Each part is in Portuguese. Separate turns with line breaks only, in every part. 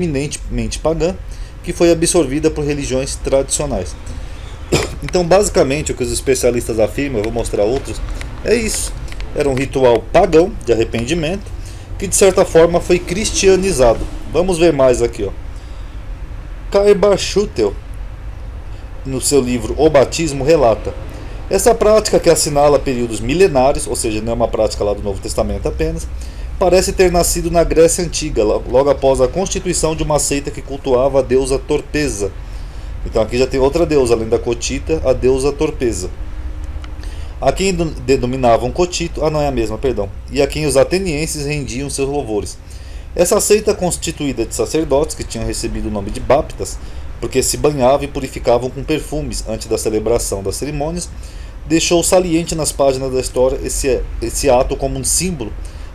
eminentemente pagã, que foi absorvida por religiões tradicionais. Então, basicamente, o que os especialistas afirmam, eu vou mostrar outros, é isso. Era um ritual pagão de arrependimento que, de certa forma, foi cristianizado. Vamos ver mais aqui, ó. Kaiba Schutel, no seu livro O Batismo, relata: essa prática, que assinala períodos milenários, ou seja, não é uma prática lá do Novo Testamento apenas, parece ter nascido na Grécia Antiga, logo após a constituição de uma seita que cultuava a deusa Torpeza. Então aqui já tem outra deusa, além da Cotita, a deusa Torpeza. A quem denominavam Cotito, não é a mesma, perdão, e a quem os atenienses rendiam seus louvores. Essa seita, constituída de sacerdotes que tinham recebido o nome de Báptas, porque se banhavam e purificavam com perfumes antes da celebração das cerimônias, deixou saliente nas páginas da história esse ato como um símbolo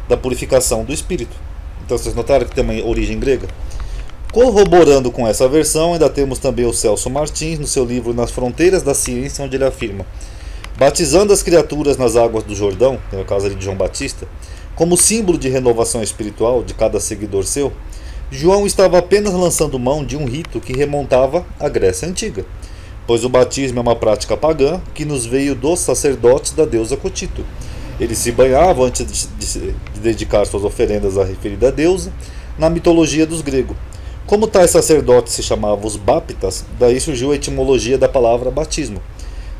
da purificação do espírito. Então vocês notaram que tem uma origem grega? Corroborando com essa versão, ainda temos também o Celso Martins, no seu livro Nas Fronteiras da Ciência, onde ele afirma: batizando as criaturas nas águas do Jordão, no caso ali de João Batista, como símbolo de renovação espiritual de cada seguidor seu, João estava apenas lançando mão de um rito que remontava à Grécia Antiga, pois o batismo é uma prática pagã que nos veio dos sacerdotes da deusa Cotito. Eles se banhavam antes de dedicar suas oferendas à referida deusa na mitologia dos gregos. Como tais sacerdotes se chamavam os Báptas, daí surgiu a etimologia da palavra batismo.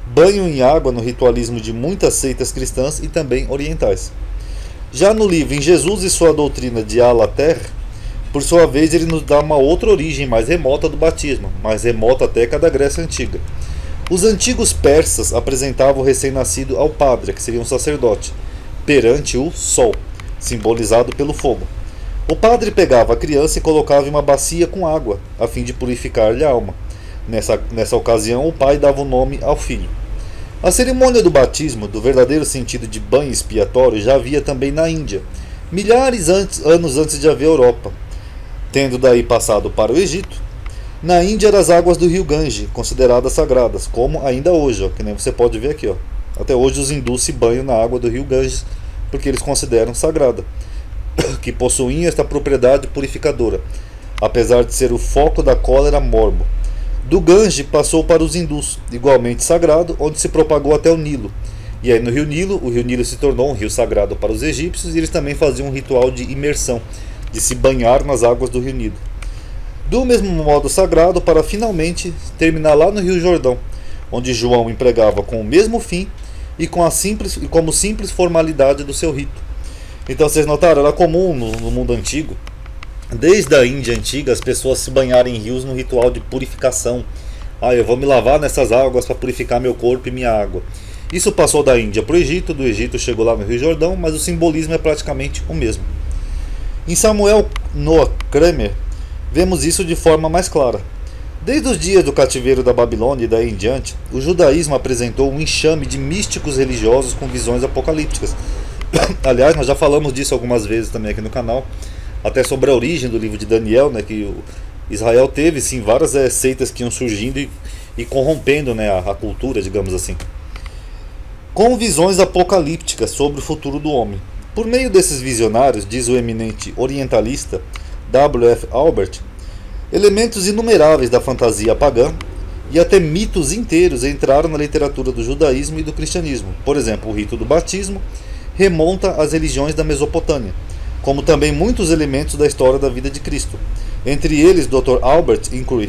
Banho em água no ritualismo de muitas seitas cristãs e também orientais. Já no livro Em Jesus e Sua Doutrina de Alater, por sua vez, ele nos dá uma outra origem mais remota do batismo, mais remota até que a da Grécia Antiga. Os antigos persas apresentavam o recém-nascido ao padre, que seria um sacerdote, perante o sol, simbolizado pelo fogo. O padre pegava a criança e colocava em uma bacia com água, a fim de purificar-lhe a alma. Nessa ocasião, o pai dava o nome ao filho. A cerimônia do batismo, do verdadeiro sentido de banho expiatório, já havia também na Índia, anos antes de haver Europa, tendo daí passado para o Egito. Na Índia eram as águas do rio Gange, consideradas sagradas, como ainda hoje, ó, que nem você pode ver aqui. Ó. Até hoje os hindus se banham na água do rio Ganges, porque eles consideram sagrada, que possuíam esta propriedade purificadora, apesar de ser o foco da cólera morbo. Do Gange passou para os hindus, igualmente sagrado, onde se propagou até o Nilo. E aí no rio Nilo se tornou um rio sagrado para os egípcios, e eles também faziam um ritual de imersão, de se banhar nas águas do rio Nilo. Do mesmo modo sagrado, para finalmente terminar lá no rio Jordão, onde João empregava com o mesmo fim e como simples formalidade do seu rito. Então vocês notaram, era comum no mundo antigo, desde a Índia antiga, as pessoas se banharem em rios no ritual de purificação. Eu vou me lavar nessas águas para purificar meu corpo e minha água. Isso passou da Índia para o Egito, do Egito chegou lá no rio Jordão, mas o simbolismo é praticamente o mesmo. Em Samuel Noah Kramer, vemos isso de forma mais clara. Desde os dias do cativeiro da Babilônia e daí em diante, o judaísmo apresentou um enxame de místicos religiosos com visões apocalípticas. Aliás, nós já falamos disso algumas vezes também aqui no canal, até sobre a origem do livro de Daniel, né, que Israel teve sim várias seitas que iam surgindo e corrompendo, né, a cultura, digamos assim, com visões apocalípticas sobre o futuro do homem. Por meio desses visionários, diz o eminente orientalista W. F. Albert, elementos inumeráveis da fantasia pagã e até mitos inteiros entraram na literatura do judaísmo e do cristianismo. Por exemplo, o rito do batismo remonta às religiões da Mesopotâmia, como também muitos elementos da história da vida de Cristo. Entre eles, Dr. Albrecht, estou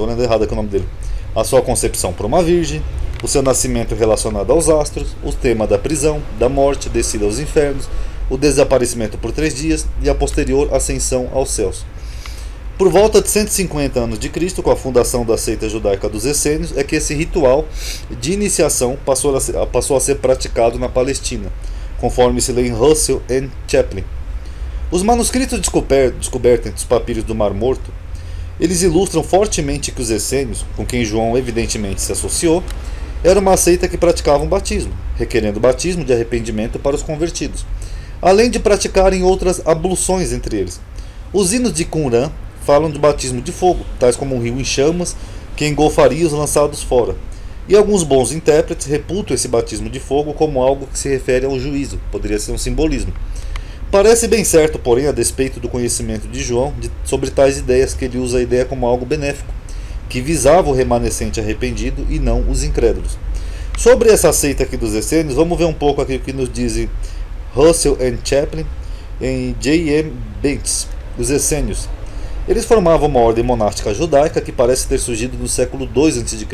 lendo errado aqui o nome dele, a sua concepção por uma virgem, o seu nascimento relacionado aos astros, o tema da prisão, da morte, descida aos infernos, o desaparecimento por 3 dias e a posterior ascensão aos céus. Por volta de 150 anos de Cristo, com a fundação da seita judaica dos Essênios, é que esse ritual de iniciação passou a ser praticado na Palestina, conforme se lê em Russell and Chaplin. Os manuscritos descobertos entre os papiros do Mar Morto, eles ilustram fortemente que os essênios, com quem João evidentemente se associou, era uma seita que praticava um batismo, requerendo batismo de arrependimento para os convertidos, além de praticarem outras abluções entre eles. Os hinos de Qumran falam de batismo de fogo, tais como um rio em chamas que engolfaria os lançados fora. E alguns bons intérpretes reputam esse batismo de fogo como algo que se refere ao juízo, poderia ser um simbolismo. Parece bem certo, porém, a despeito do conhecimento de João sobre tais ideias, que ele usa a ideia como algo benéfico, que visava o remanescente arrependido e não os incrédulos. Sobre essa seita aqui dos essênios, vamos ver um pouco aqui o que nos dizem Russell e Chaplin em J.M. Bates, os essênios. Eles formavam uma ordem monástica judaica que parece ter surgido no século II a.C.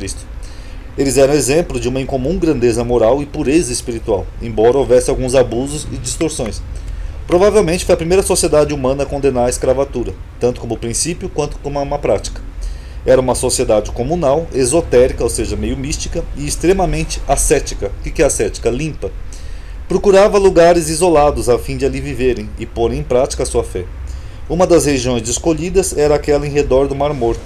Eles eram exemplo de uma incomum grandeza moral e pureza espiritual, embora houvesse alguns abusos e distorções. Provavelmente foi a primeira sociedade humana a condenar a escravatura, tanto como princípio quanto como uma prática. Era uma sociedade comunal, esotérica, ou seja, meio mística, e extremamente ascética. O que é ascética? Limpa. Procurava lugares isolados a fim de ali viverem e pôr em prática a sua fé. Uma das regiões escolhidas era aquela em redor do Mar Morto.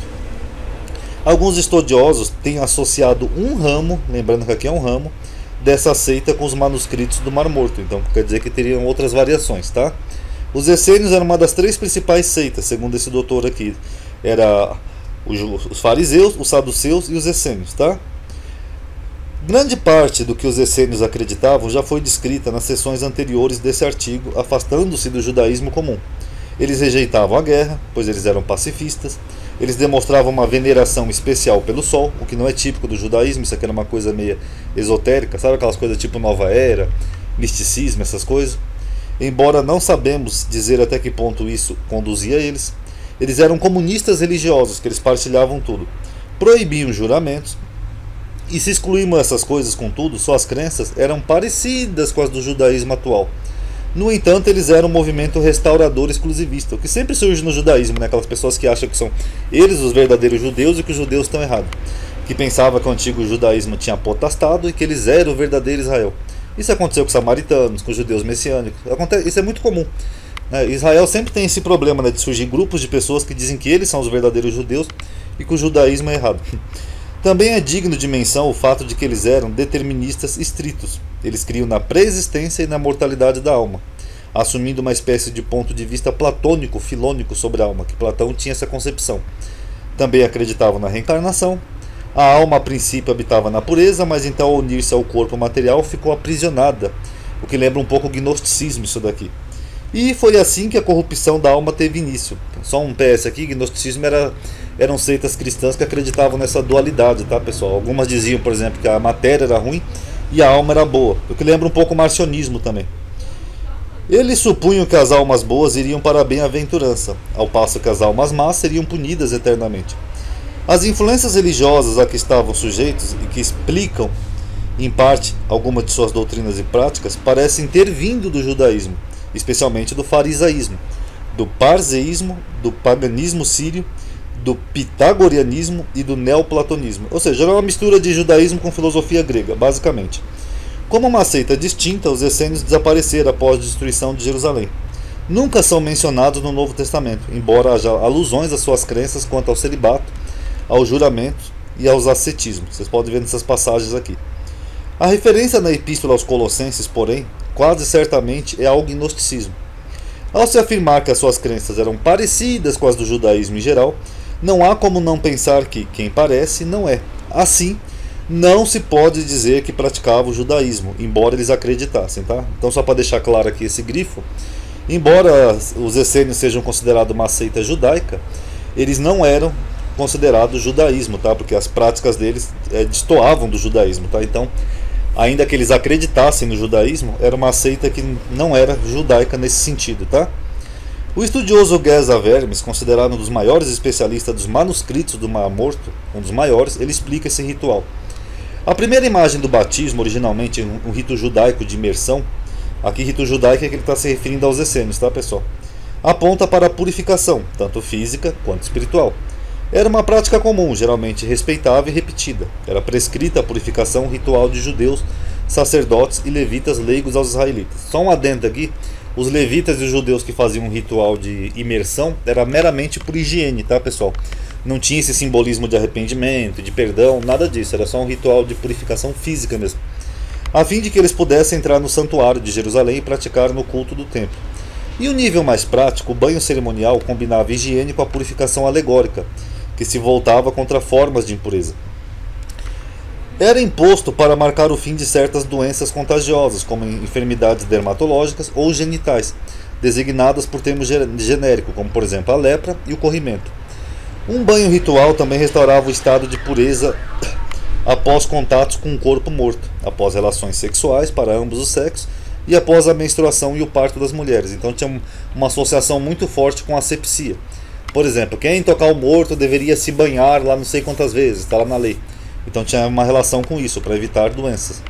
Alguns estudiosos têm associado um ramo, lembrando que aqui é um ramo, dessa seita com os manuscritos do Mar Morto. Então quer dizer que teriam outras variações, tá? Os essênios eram uma das 3 principais seitas, segundo esse doutor aqui. Era os fariseus, os saduceus e os essênios, tá? Grande parte do que os essênios acreditavam já foi descrita nas sessões anteriores desse artigo, afastando-se do judaísmo comum. Eles rejeitavam a guerra, pois eles eram pacifistas. Eles demonstravam uma veneração especial pelo sol, o que não é típico do judaísmo. Isso aqui era uma coisa meio esotérica, sabe aquelas coisas tipo Nova Era, misticismo, essas coisas. Embora não sabemos dizer até que ponto isso conduzia eles. Eles eram comunistas religiosos, que eles partilhavam tudo. Proibiam juramentos. E se excluímos essas coisas, contudo, suas crenças eram parecidas com as do judaísmo atual. No entanto, eles eram um movimento restaurador exclusivista, o que sempre surge no judaísmo, né? Aquelas pessoas que acham que são eles os verdadeiros judeus e que os judeus estão errados. Que pensavam que o antigo judaísmo tinha apostado e que eles eram o verdadeiro Israel. Isso aconteceu com os samaritanos, com os judeus messiânicos. Isso é muito comum. Israel sempre tem esse problema, né, de surgir grupos de pessoas que dizem que eles são os verdadeiros judeus e que o judaísmo é errado. Também é digno de menção o fato de que eles eram deterministas estritos. Eles criam na pré-existência e na mortalidade da alma, assumindo uma espécie de ponto de vista platônico, filônico sobre a alma, que Platão tinha essa concepção. Também acreditavam na reencarnação. A alma a princípio habitava na pureza, mas então ao unir-se ao corpo material ficou aprisionada, o que lembra um pouco o gnosticismo isso daqui. E foi assim que a corrupção da alma teve início. Só um PS aqui, gnosticismo eram seitas cristãs que acreditavam nessa dualidade, tá, pessoal? Algumas diziam, por exemplo, que a matéria era ruim e a alma era boa, o que lembra um pouco o marcionismo também. Eles supunham que as almas boas iriam para a bem-aventurança, ao passo que as almas más seriam punidas eternamente. As influências religiosas a que estavam sujeitos e que explicam, em parte, algumas de suas doutrinas e práticas, parecem ter vindo do judaísmo, especialmente do farisaísmo, do parzeísmo, do paganismo sírio, do pitagorianismo e do neoplatonismo. Ou seja, era uma mistura de judaísmo com filosofia grega, basicamente. Como uma seita distinta, os essênios desapareceram após a destruição de Jerusalém. Nunca são mencionados no Novo Testamento, embora haja alusões às suas crenças quanto ao celibato, ao juramento e aos ascetismos. Vocês podem ver nessas passagens aqui. A referência na Epístola aos Colossenses, porém, quase certamente é ao gnosticismo. Ao se afirmar que as suas crenças eram parecidas com as do judaísmo em geral, não há como não pensar que quem parece não é. Assim, não se pode dizer que praticava o judaísmo, embora eles acreditassem, tá? Então, só para deixar claro aqui esse grifo, embora os essênios sejam considerados uma seita judaica, eles não eram considerados judaísmo, tá? Porque as práticas deles destoavam do judaísmo, tá? Então, ainda que eles acreditassem no judaísmo, era uma seita que não era judaica nesse sentido, tá? O estudioso Geza Vermes, considerado um dos maiores especialistas dos manuscritos do Mar Morto, um dos maiores, ele explica esse ritual. A primeira imagem do batismo, originalmente um rito judaico de imersão, aqui rito judaico é que ele está se referindo aos essênios, tá, pessoal? Aponta para a purificação, tanto física quanto espiritual. Era uma prática comum, geralmente respeitável e repetida. Era prescrita a purificação ritual de judeus, sacerdotes e levitas leigos aos israelitas. Só um adendo aqui, os levitas e os judeus que faziam um ritual de imersão era meramente por higiene, tá, pessoal? Não tinha esse simbolismo de arrependimento, de perdão, nada disso. Era só um ritual de purificação física mesmo, a fim de que eles pudessem entrar no santuário de Jerusalém e praticar no culto do templo. E o nível mais prático, o banho cerimonial combinava higiene com a purificação alegórica, que se voltava contra formas de impureza. Era imposto para marcar o fim de certas doenças contagiosas, como enfermidades dermatológicas ou genitais, designadas por termo genérico, como por exemplo a lepra e o corrimento. Um banho ritual também restaurava o estado de pureza após contatos com um corpo morto, após relações sexuais para ambos os sexos e após a menstruação e o parto das mulheres. Então tinha uma associação muito forte com a asepsia. Por exemplo, quem tocar o morto deveria se banhar lá não sei quantas vezes, está lá na lei. Então tinha uma relação com isso, para evitar doenças.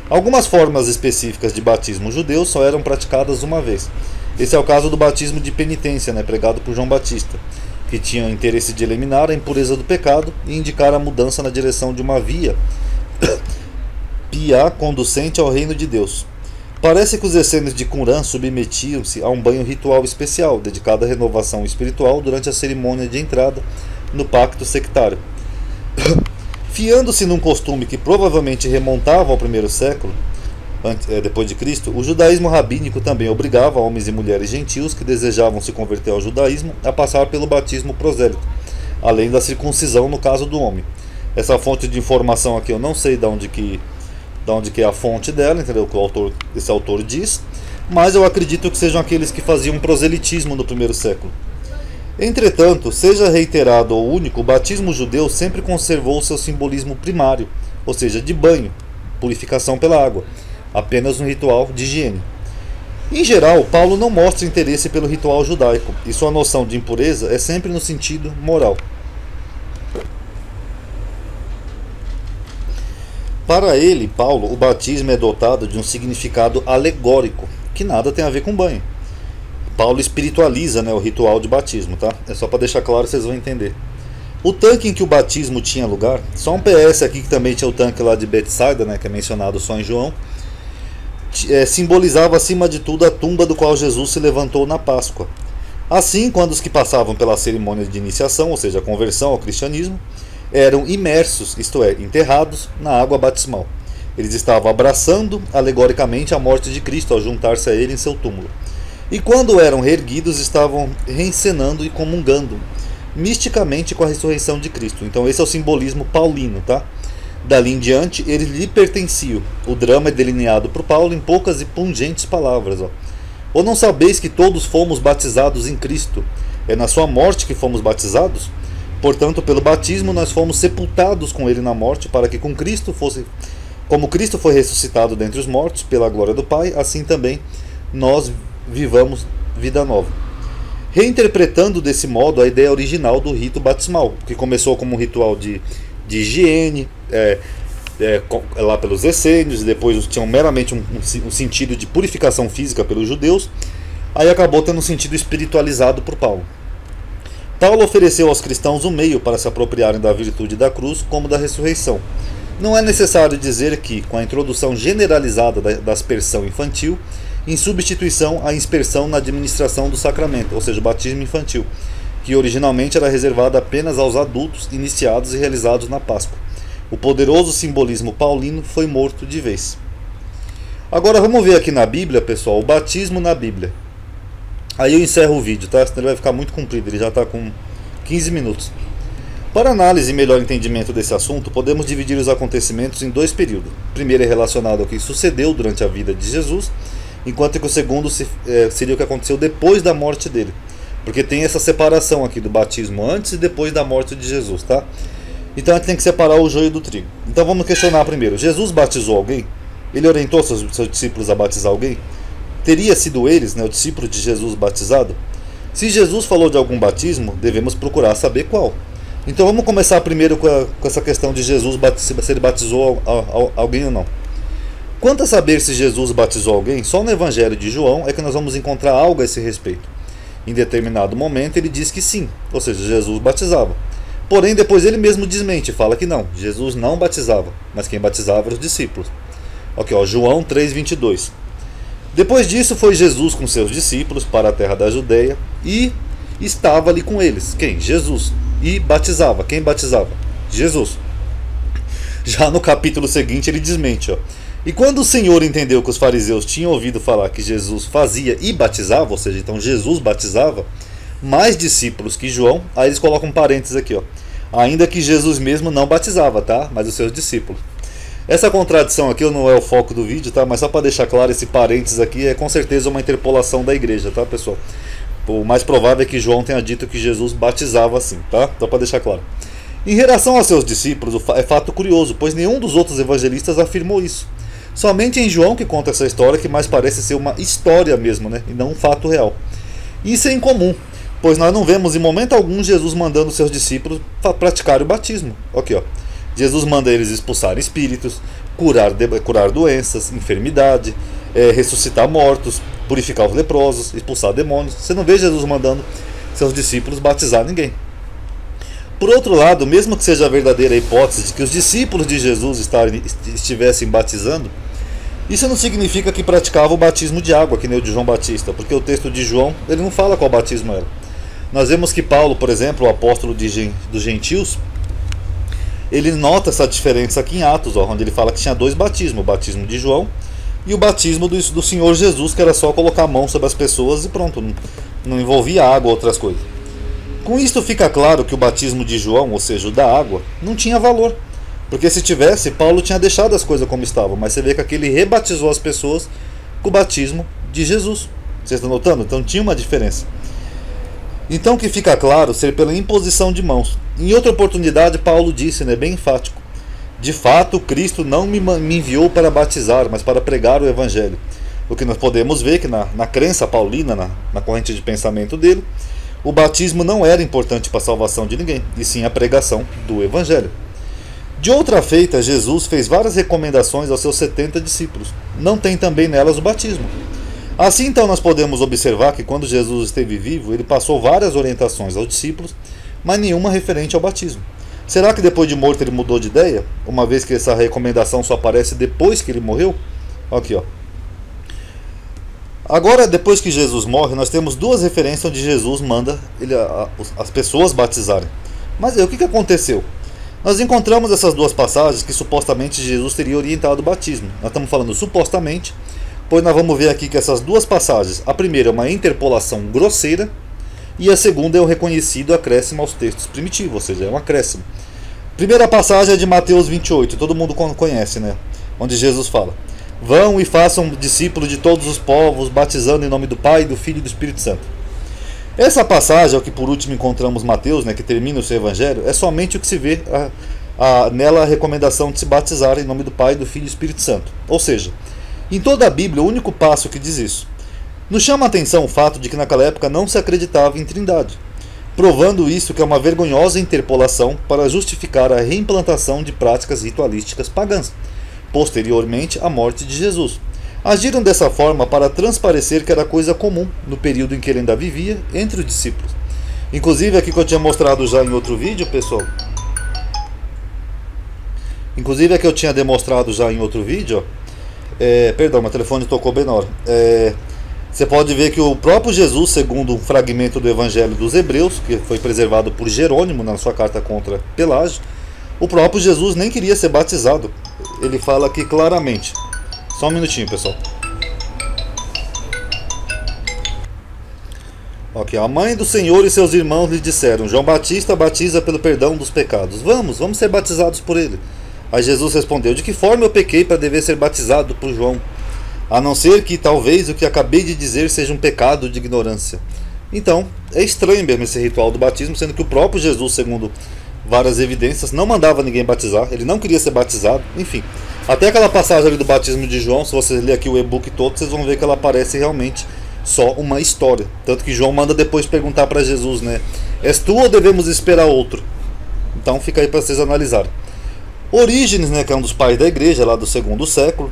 Algumas formas específicas de batismo judeu só eram praticadas uma vez. Esse é o caso do batismo de penitência, pregado por João Batista, que tinha o interesse de eliminar a impureza do pecado e indicar a mudança na direção de uma via piá conducente ao reino de Deus. Parece que os essênios de Qumran submetiam-se a um banho ritual especial, dedicado à renovação espiritual durante a cerimônia de entrada no pacto sectário. Fiando-se num costume que provavelmente remontava ao primeiro século depois de Cristo, o judaísmo rabínico também obrigava homens e mulheres gentios que desejavam se converter ao judaísmo a passar pelo batismo prosélito, além da circuncisão no caso do homem. Essa fonte de informação aqui eu não sei de onde que é a fonte dela, entendeu? Que esse autor diz, mas eu acredito que sejam aqueles que faziam proselitismo no primeiro século. Entretanto, seja reiterado ou único, o batismo judeu sempre conservou seu simbolismo primário, ou seja, de banho, purificação pela água, apenas um ritual de higiene. Em geral, Paulo não mostra interesse pelo ritual judaico, e sua noção de impureza é sempre no sentido moral. Para ele, Paulo, o batismo é dotado de um significado alegórico, que nada tem a ver com banho. Paulo espiritualiza o ritual de batismo, tá? É só para deixar claro, vocês vão entender. O tanque em que o batismo tinha lugar, só um PS aqui que também tinha o tanque lá de Betsaida, que é mencionado só em João, simbolizava acima de tudo a tumba do qual Jesus se levantou na Páscoa. Assim, quando os que passavam pela cerimônia de iniciação, ou seja, a conversão ao cristianismo, eram imersos, isto é, enterrados na água batismal. Eles estavam abraçando alegoricamente a morte de Cristo ao juntar-se a ele em seu túmulo. E quando eram reerguidos, estavam reencenando e comungando misticamente com a ressurreição de Cristo. Então esse é o simbolismo paulino, tá? Dali em diante, eles lhe pertenciam. O drama é delineado por Paulo em poucas e pungentes palavras. Ou não sabeis que todos fomos batizados em Cristo? É na sua morte que fomos batizados? Portanto, pelo batismo nós fomos sepultados com ele na morte, para que como Cristo foi ressuscitado dentre os mortos, pela glória do Pai, assim também nós vivamos vida nova. Reinterpretando desse modo a ideia original do rito batismal, que começou como um ritual de higiene, lá pelos essênios, e depois tinham meramente um sentido de purificação física pelos judeus, aí acabou tendo um sentido espiritualizado por Paulo. Paulo ofereceu aos cristãos um meio para se apropriarem da virtude da cruz como da ressurreição. Não é necessário dizer que, com a introdução generalizada da aspersão infantil, em substituição à inspersão na administração do sacramento, ou seja, o batismo infantil, que originalmente era reservado apenas aos adultos iniciados e realizados na Páscoa. O poderoso simbolismo paulino foi morto de vez. Agora vamos ver aqui na Bíblia, pessoal, o batismo na Bíblia. Aí eu encerro o vídeo, tá? Senão ele vai ficar muito comprido, ele já está com 15 minutos. Para análise e melhor entendimento desse assunto, podemos dividir os acontecimentos em dois períodos. O primeiro é relacionado ao que sucedeu durante a vida de Jesus, enquanto que o segundo seria o que aconteceu depois da morte dele. Porque tem essa separação aqui do batismo antes e depois da morte de Jesus, tá? Então a gente tem que separar o joio do trigo. Então vamos questionar primeiro. Jesus batizou alguém? Ele orientou seus discípulos a batizar alguém? Teria sido eles, o discípulo de Jesus batizado? Se Jesus falou de algum batismo, devemos procurar saber qual. Então vamos começar primeiro com essa questão de Jesus, se ele batizou alguém ou não. Quanto a saber se Jesus batizou alguém, só no Evangelho de João é que nós vamos encontrar algo a esse respeito. Em determinado momento ele diz que sim, ou seja, Jesus batizava. Porém depois ele mesmo desmente, fala que não, Jesus não batizava, mas quem batizava eram os discípulos. Ok, João 3,22. Depois disso foi Jesus com seus discípulos para a terra da Judeia e estava ali com eles. Quem? Jesus. E batizava. Quem batizava? Jesus. Já no capítulo seguinte ele desmente. E quando o Senhor entendeu que os fariseus tinham ouvido falar que Jesus fazia e batizava, ou seja, então Jesus batizava mais discípulos que João, aí eles colocam um parênteses aqui, ainda que Jesus mesmo não batizava, tá? Mas os seus discípulos. Essa contradição aqui não é o foco do vídeo, tá? Mas só para deixar claro, esse parênteses aqui é com certeza uma interpolação da igreja, tá, pessoal? O mais provável é que João tenha dito que Jesus batizava assim, tá? Só para deixar claro. Em relação aos seus discípulos, é fato curioso, pois nenhum dos outros evangelistas afirmou isso. Somente em João que conta essa história, que mais parece ser uma história mesmo, né? E não um fato real. Isso é incomum, pois nós não vemos em momento algum Jesus mandando seus discípulos praticar o batismo. Aqui, ó. Jesus manda eles expulsar espíritos, curar doenças, enfermidade, ressuscitar mortos, purificar os leprosos, expulsar demônios. Você não vê Jesus mandando seus discípulos batizar ninguém. Por outro lado, mesmo que seja a verdadeira hipótese de que os discípulos de Jesus estivessem batizando, isso não significa que praticavam o batismo de água, que nem o de João Batista, porque o texto de João ele não fala qual batismo era. Nós vemos que Paulo, por exemplo, o apóstolo dos gentios, ele nota essa diferença aqui em Atos, onde ele fala que tinha dois batismos, o batismo de João e o batismo do Senhor Jesus, que era só colocar a mão sobre as pessoas e pronto, não envolvia água ou outras coisas. Com isto fica claro que o batismo de João, ou seja, o da água, não tinha valor, porque se tivesse, Paulo tinha deixado as coisas como estavam, mas você vê que aqui ele rebatizou as pessoas com o batismo de Jesus. Vocês estão notando? Então tinha uma diferença. Então que fica claro ser pela imposição de mãos. Em outra oportunidade Paulo disse, né, bem enfático: de fato Cristo não me enviou para batizar, mas para pregar o Evangelho. O que nós podemos ver que na crença paulina, na corrente de pensamento dele, o batismo não era importante para a salvação de ninguém, e sim a pregação do Evangelho. De outra feita, Jesus fez várias recomendações aos seus 70 discípulos. Não tem também nelas o batismo. Assim, então, nós podemos observar que quando Jesus esteve vivo, ele passou várias orientações aos discípulos, mas nenhuma referente ao batismo. Será que depois de morto ele mudou de ideia, uma vez que essa recomendação só aparece depois que ele morreu? Aqui, ó. Agora, depois que Jesus morre, nós temos duas referências onde Jesus manda as pessoas batizarem. Mas aí, o que aconteceu? Nós encontramos essas duas passagens que supostamente Jesus teria orientado o batismo. Nós estamos falando supostamente, pois nós vamos ver aqui que essas duas passagens, a primeira é uma interpolação grosseira e a segunda é o reconhecido acréscimo aos textos primitivos, ou seja, é um acréscimo. Primeira passagem é de Mateus 28, todo mundo conhece, né? Onde Jesus fala: vão e façam discípulos de todos os povos, batizando em nome do Pai, do Filho e do Espírito Santo. Essa passagem, é o que por último encontramos Mateus, né, que termina o seu evangelho, é somente o que se vê nela a recomendação de se batizar em nome do Pai, do Filho e do Espírito Santo. Ou seja, em toda a Bíblia, o único passo que diz isso. Nos chama a atenção o fato de que naquela época não se acreditava em Trindade, provando isso que é uma vergonhosa interpolação para justificar a reimplantação de práticas ritualísticas pagãs, posteriormente à morte de Jesus. Agiram dessa forma para transparecer que era coisa comum no período em que ele ainda vivia entre os discípulos. Inclusive aqui que eu tinha mostrado já em outro vídeo, pessoal. Inclusive aqui eu tinha demonstrado já em outro vídeo, ó. Perdão, meu telefone tocou bem na hora. Você pode ver que o próprio Jesus, segundo um fragmento do Evangelho dos Hebreus, que foi preservado por Jerônimo na sua carta contra Pelágio, o próprio Jesus nem queria ser batizado. Ele fala aqui claramente. Só um minutinho, pessoal. Ok, a mãe do Senhor e seus irmãos lhe disseram: João Batista batiza pelo perdão dos pecados. Vamos ser batizados por ele. Aí Jesus respondeu: de que forma eu pequei para dever ser batizado por João? A não ser que talvez o que acabei de dizer seja um pecado de ignorância. Então, é estranho mesmo esse ritual do batismo, sendo que o próprio Jesus, segundo várias evidências, não mandava ninguém batizar, ele não queria ser batizado, enfim. Até aquela passagem ali do batismo de João, se vocês lerem aqui o e-book todo, vocês vão ver que ela parece realmente só uma história. Tanto que João manda depois perguntar para Jesus, né? És tu ou devemos esperar outro? Então fica aí para vocês analisarem. Orígenes, né, que é um dos pais da igreja lá do 2º século,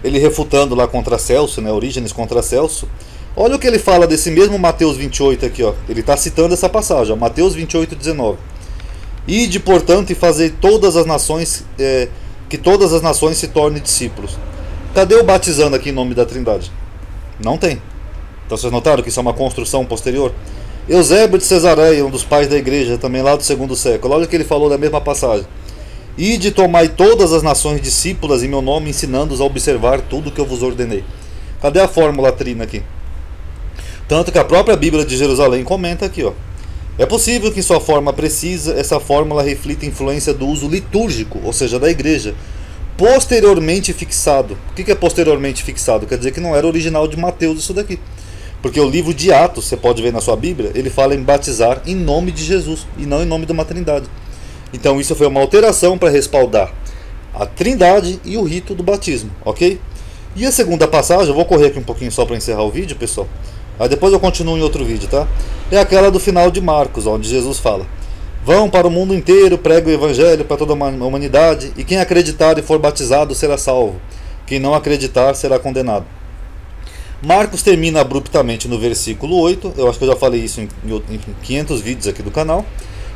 ele refutando lá contra Celso, né, Orígenes contra Celso. Olha o que ele fala desse mesmo Mateus 28 aqui, ó. Ele está citando essa passagem, ó, Mateus 28, 19. Ide, portanto, e fazei todas as nações, que todas as nações se tornem discípulos. Cadê o batizando aqui em nome da Trindade? Não tem. Então vocês notaram que isso é uma construção posterior? Eusébio de Cesareia, um dos pais da igreja, também lá do 2º século. Olha o que ele falou na mesma passagem. Ide, tomai todas as nações discípulas em meu nome, ensinando-os a observar tudo o que eu vos ordenei. Cadê a fórmula trina aqui? Tanto que a própria Bíblia de Jerusalém comenta aqui, ó. É possível que em sua forma precisa, essa fórmula reflita a influência do uso litúrgico, ou seja, da igreja, posteriormente fixado. O que é posteriormente fixado? Quer dizer que não era original de Mateus isso daqui. Porque o livro de Atos, você pode ver na sua Bíblia, ele fala em batizar em nome de Jesus e não em nome de uma trindade. Então isso foi uma alteração para respaldar a trindade e o rito do batismo, ok? E a segunda passagem, eu vou correr aqui um pouquinho só para encerrar o vídeo, pessoal. Aí depois eu continuo em outro vídeo, tá? É aquela do final de Marcos, onde Jesus fala: vão para o mundo inteiro, pregue o evangelho para toda a humanidade, e quem acreditar e for batizado será salvo. Quem não acreditar será condenado. Marcos termina abruptamente no versículo 8, eu acho que eu já falei isso em 500 vídeos aqui do canal.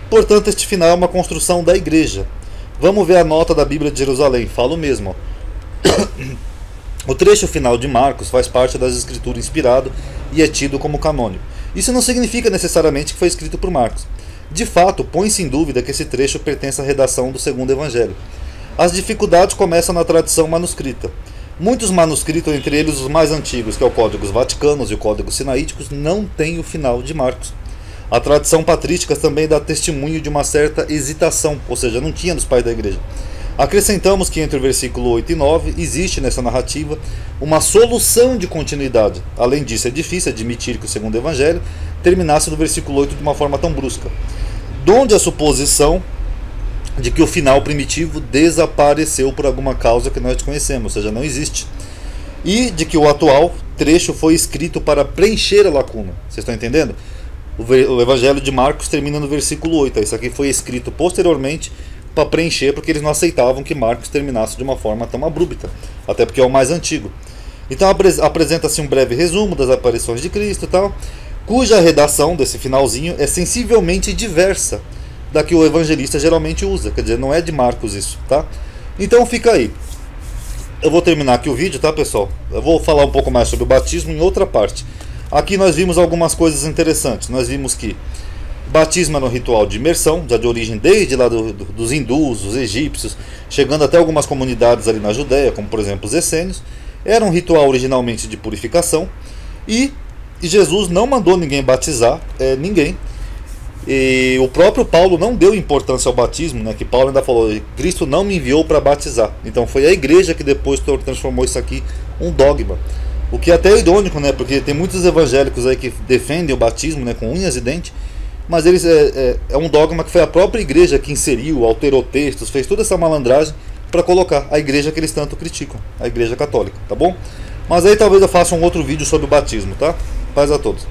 Portanto, este final é uma construção da igreja. Vamos ver a nota da Bíblia de Jerusalém, falo mesmo. O trecho final de Marcos faz parte das escrituras inspirado e é tido como canônico. Isso não significa necessariamente que foi escrito por Marcos. De fato, põe-se em dúvida que esse trecho pertence à redação do segundo evangelho. As dificuldades começam na tradição manuscrita. Muitos manuscritos, entre eles os mais antigos, que é o Códigos Vaticanos e o Códigos Sinaíticos, não têm o final de Marcos. A tradição patrística também dá testemunho de uma certa hesitação, ou seja, não tinha nos pais da igreja. Acrescentamos que entre o versículo 8 e 9 existe nessa narrativa uma solução de continuidade. Além disso, é difícil admitir que o segundo evangelho terminasse no versículo 8 de uma forma tão brusca. Donde a suposição de que o final primitivo desapareceu por alguma causa que nós desconhecemos, ou seja, não existe. E de que o atual trecho foi escrito para preencher a lacuna. Vocês estão entendendo? O Evangelho de Marcos termina no versículo 8. Isso aqui foi escrito posteriormente para preencher, porque eles não aceitavam que Marcos terminasse de uma forma tão abrupta, até porque é o mais antigo. Então apresenta-se um breve resumo das aparições de Cristo e tal, cuja redação desse finalzinho é sensivelmente diversa da que o evangelista geralmente usa, quer dizer, não é de Marcos isso, tá? Então fica aí. Eu vou terminar aqui o vídeo, tá, pessoal? Eu vou falar um pouco mais sobre o batismo em outra parte. Aqui nós vimos algumas coisas interessantes. Nós vimos que batismo era um ritual de imersão, já de origem desde lá dos hindus, dos egípcios, chegando até algumas comunidades ali na Judéia, como por exemplo os essênios. Era um ritual originalmente de purificação, e Jesus não mandou ninguém batizar ninguém. E o próprio Paulo não deu importância ao batismo, né? Que Paulo ainda falou: Cristo não me enviou para batizar. Então foi a igreja que depois transformou isso aqui um dogma. O que é até irônico, né? Porque tem muitos evangélicos aí que defendem o batismo, né, com unhas e dentes, mas eles é um dogma que foi a própria igreja que inseriu, alterou textos, fez toda essa malandragem para colocar a igreja que eles tanto criticam, a igreja católica, tá bom? Mas aí talvez eu faça um outro vídeo sobre o batismo, tá? Paz a todos.